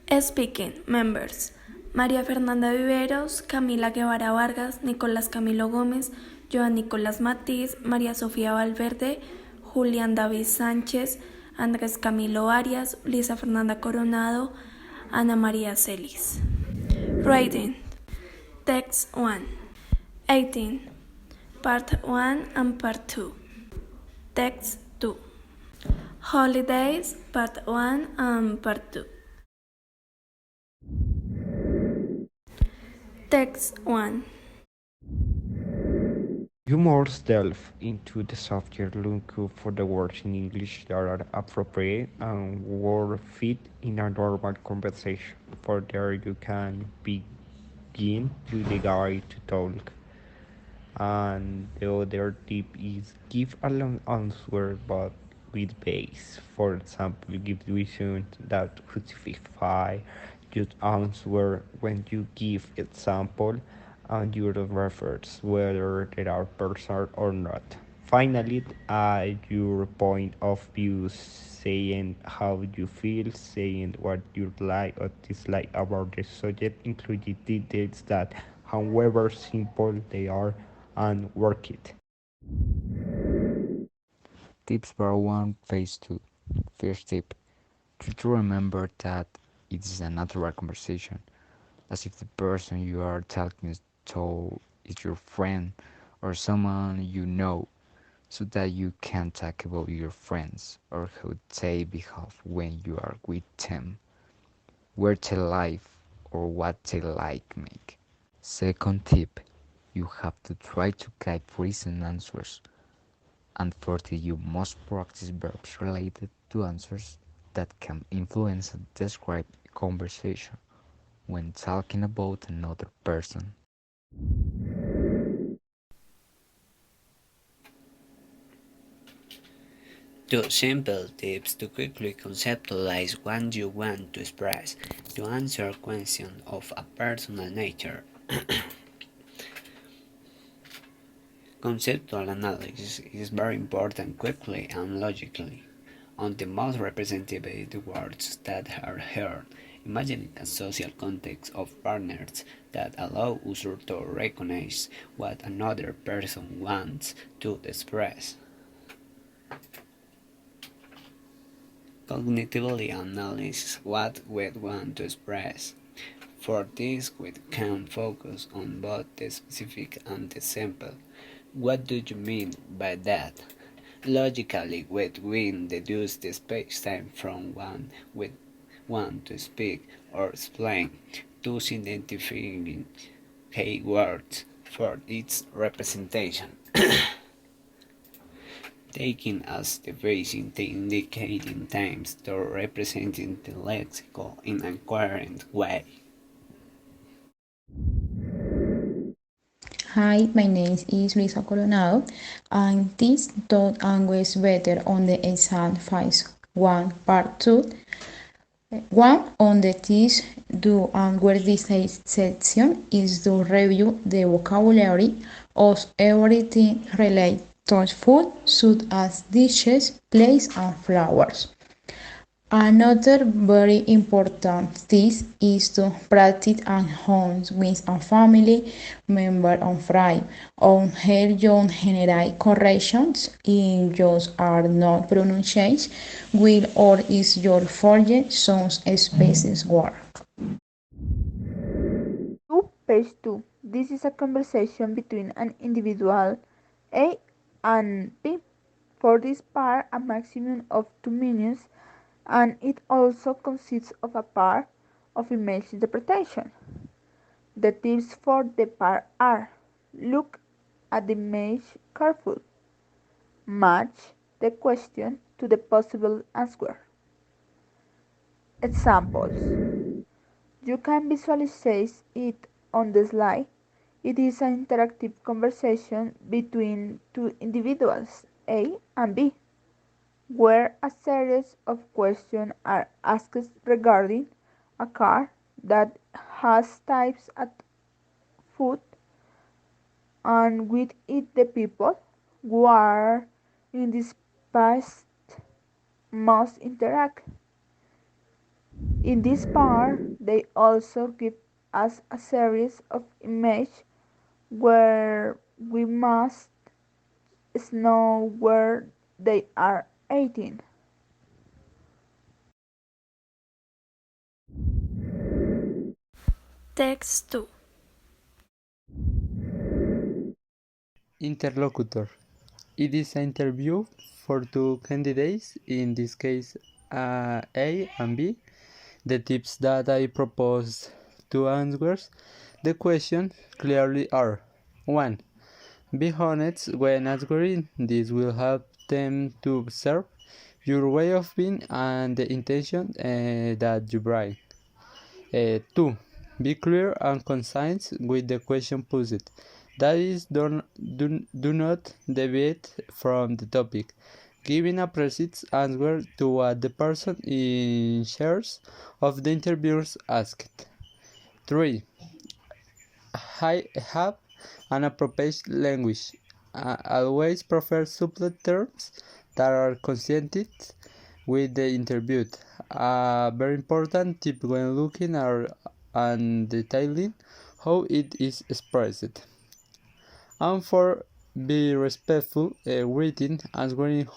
Speaking members: María Fernanda Viveros, Camila Guevara Vargas, Nicolás Camilo Gómez, Joan Nicolás Matiz, María Sofía Valverde, Julián David Sánchez, Andrés Camilo Arias, Lisa Fernanda Coronado, Ana María Celis. Rating: Text 1, 18, Part 1 and Part 2. Text 2, Holidays, Part 1 and Part 2. Text 1. You must delve into the subject looking for the words in English that are appropriate and word fit in a normal conversation. For there you can begin with the guide to talk. And the other tip is give a long answer but with base. For example, give reasons that justify your answer when you give example and your refers whether they are personal or not. Finally, add your point of view, saying how you feel, saying what you like or dislike about the subject, including details that, however simple they are, and work it. Tips for 1, Phase 2. First tip: try to remember that it is a natural conversation, as if the person you are talking to is your friend or someone you know, so that you can talk about your friends or how they behave when you are with them, where they live, or what they like make. Second tip: you have to try to give recent answers, and for this you must practice verbs related to answers that can influence and describe a conversation when talking about another person. Two simple tips to quickly conceptualize what you want to express to answer questions of a personal nature. Conceptual analysis is very important quickly and logically on the most representative words that are heard, imagining a social context of partners that allow us to recognize what another person wants to express. Cognitively analyze what we want to express. For this, we can focus on both the specific and the simple. What do you mean by that? Logically, we deduce the space-time from one we want to speak or explain, thus identifying keywords for its representation. Taking as the base in the indicating times to representing the lexical in a coherent way. Hi, my name is Luisa Coronado, and this dot always better on the exam phase 1 part 2. One on the teach do and where this section is to review the vocabulary of everything related to food, such as dishes, plates, and flowers. Another very important tip is to practice at home with a family member on Friday on how you generate corrections in just are not pronounced will or is your forget some spaces word. Page 2. This is a conversation between an individual A and B. For this part, a maximum of 2 minutes, and it also consists of a part of image interpretation. The tips for the part are: look at the image carefully, match the question to the possible answer. Examples: you can visualize it on the slide. It is an interactive conversation between two individuals, A and B, where a series of questions are asked regarding a car that has types at foot, and with it the people who are in this past must interact. In this part, they also give us a series of images where we must know where they are eating. Text 2. Interlocutor. It is an interview for two candidates, in this case A and B. The tips that I propose to answers the question clearly are: 1. Be honest when answering. This will help them to observe your way of being and the intention that you bring. 2. Be clear and concise with the question posed. That is, do not deviate from the topic, giving a precise answer to what the person in shares of the interviewers asked. 3. Have an appropriate language. Always prefer subtle terms that are consistent with the interviewed. A very important tip when looking at and detailing how it is expressed. And 4. Be respectful, greeting, answering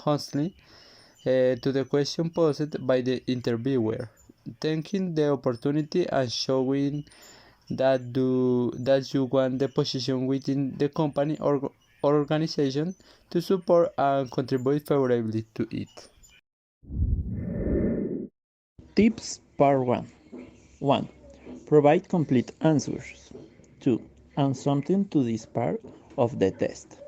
honestly to the question posed by the interviewer, taking the opportunity and showing that you want the position within the company or organization to support and contribute favorably to it. Tips Part 1. 1. Provide complete answers. 2. Add something to this part of the test.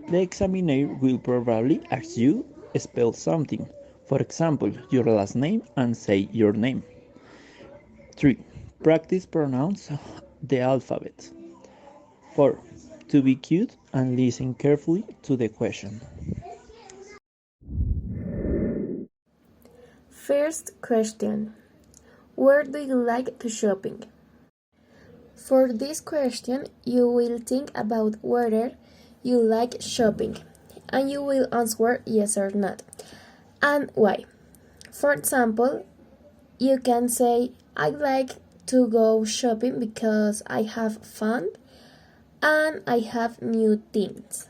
The examiner will probably ask you spell something. For example, your last name and say your name. 3. Practice pronounce the alphabet. 4. To be cute and listen carefully to the question. First question. Where do you like to shopping? For this question, you will think about whether you like shopping, and you will answer yes or not, and why. For example, you can say, I like to go shopping because I have fun and I have new things.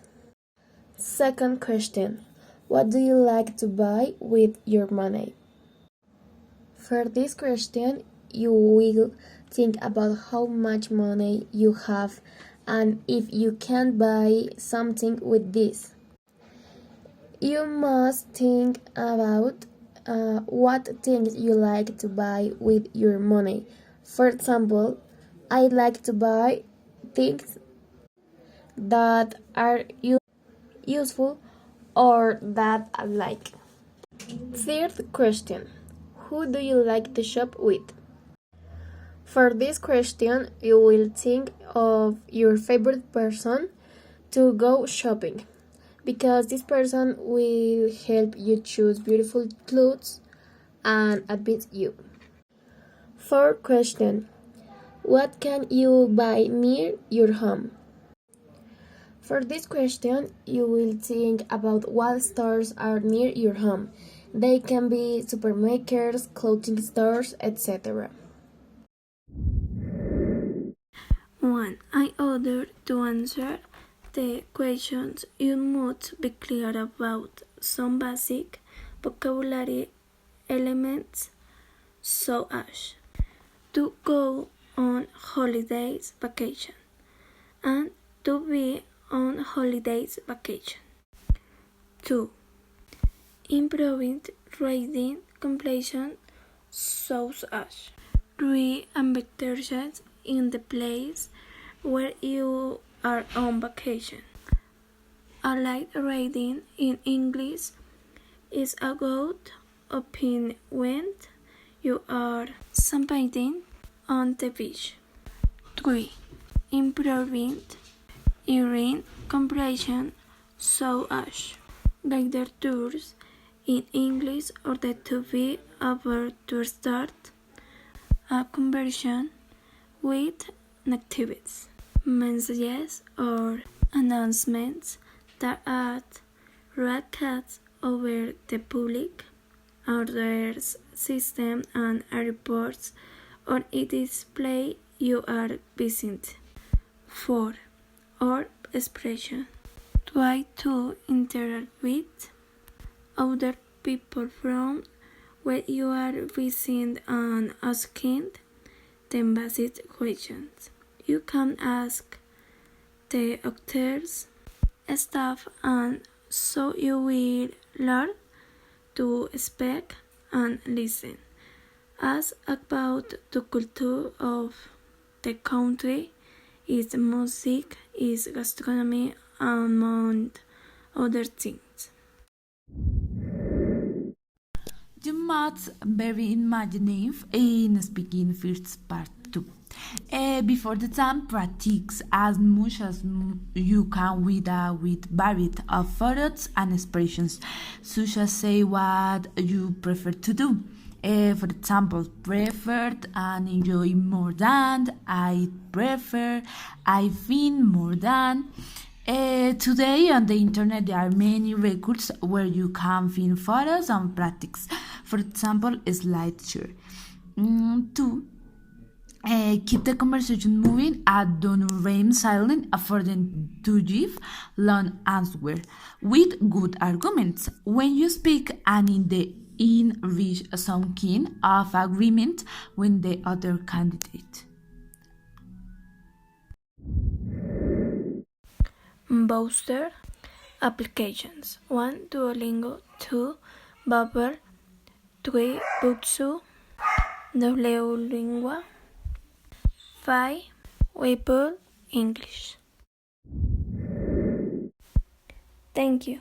Second question. What do you like to buy with your money? For this question, you will think about how much money you have and if you can buy something with this. You must think about what things you like to buy with your money. For example, I like to buy things that are useful or that I like. Third question. Who do you like to shop with? For this question, you will think of your favorite person to go shopping, because this person will help you choose beautiful clothes and advise you. Fourth question. What can you buy near your home? For this question, you will think about what stores are near your home. They can be supermarkets, clothing stores, etc. 1. In order to answer the questions, you must be clear about some basic vocabulary elements, such as to go on holidays vacation and to be on holidays vacation. 2. Improving reading comprehension, such as read advertisements in the place where you are on vacation. A light reading in English is a good opinion when you are sunbathing on the beach. 3. Improving hearing comprehension, such as guided tours in English or to be able to start a conversation with natives. Messages or announcements that add broadcasts over the public orders system and reports on its display you are visiting. 4. Or expression. Try to interact with other people from where you are visiting and asking them basic questions. You can ask the actors, staff, and so you will learn to speak and listen. Ask about the culture of the country, its music, its gastronomy, among other things. You must very imaginative in speaking first part too. Before the time, practice as much as you can with varied of photos and expressions, such as say what you prefer to do. For example, preferred and enjoy more than, I prefer, I think more than. Today on the internet there are many records where you can find photos and practice. For example, SlideShare. 2. Keep the conversation moving and don't remain silent for them to give long answer with good arguments. When you speak and reach some kind of agreement with the other candidate. Booster applications. 1. Duolingo. 2. Bubble. 3. Booksu. Duolingo. 5. Weibo English. Thank you.